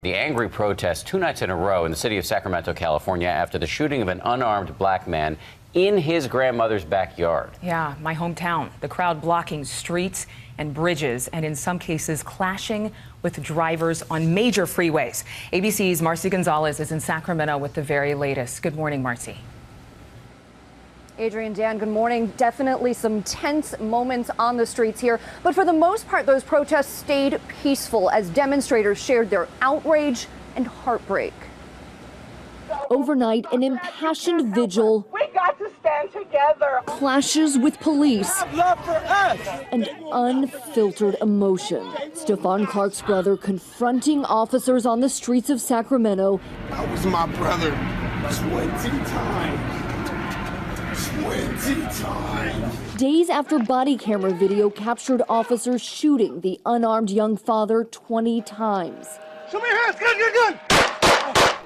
The angry protest 2 nights in a row in the city of Sacramento, California, after the shooting of an unarmed black man in his grandmother's backyard. Yeah, my hometown. The crowd blocking streets and bridges, and in some cases clashing with drivers on major freeways. ABC's Marcy Gonzalez is in Sacramento with the very latest. Good morning, Marcy. Adrian, Dan, good morning. Definitely some tense moments on the streets here, but for the most part, those protests stayed peaceful as demonstrators shared their outrage and heartbreak. Overnight, an impassioned vigil. We got to stand together. Clashes with police. Have love for us. And unfiltered emotion. Stephon Clark's brother confronting officers on the streets of Sacramento. That was my brother 20 times. 20 times. Days after body camera video captured officers shooting the unarmed young father 20 times. Show me your hands, gun.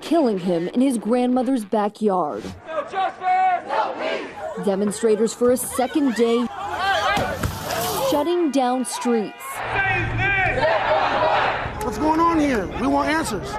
Killing him in his grandmother's backyard. No justice! No peace! Demonstrators for a second day shutting down streets. What's going on here? We want answers.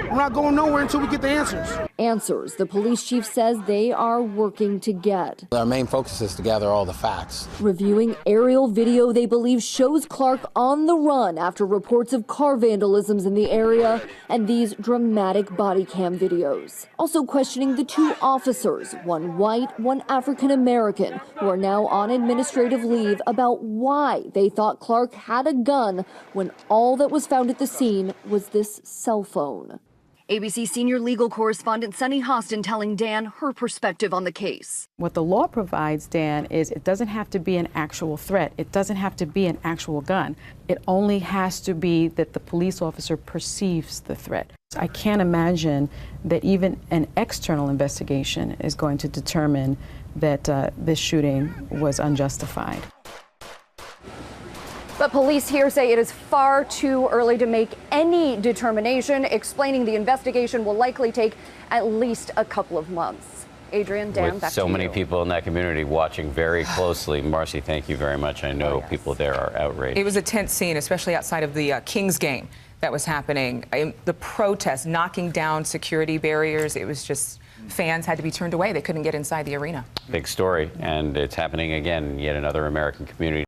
We're not going nowhere until we get the answers. Answers the police chief says they are working to get. Our main focus is to gather all the facts. Reviewing aerial video they believe shows Clark on the run after reports of car vandalisms in the area and these dramatic body cam videos. Also questioning the two officers, one white, one African American, who are now on administrative leave about why they thought Clark had a gun when all that was found at the scene was this cell phone. ABC senior legal correspondent Sunny Hostin telling Dan her perspective on the case. What the law provides, Dan, is it doesn't have to be an actual threat. It doesn't have to be an actual gun. It only has to be that the police officer perceives the threat. I can't imagine that even an external investigation is going to determine that this shooting was unjustified. But police here say it is far too early to make any determination, explaining the investigation will likely take at least a couple of months. Adrian, Dan, With back so to many you. people in that community watching very closely. Marcy, thank you very much. I know people there are outraged. It was a tense scene, especially outside of the Kings game that was happening. The protest, knocking down security barriers, it was just fans had to be turned away. They couldn't get inside the arena. Big story, and it's happening again, yet another American community.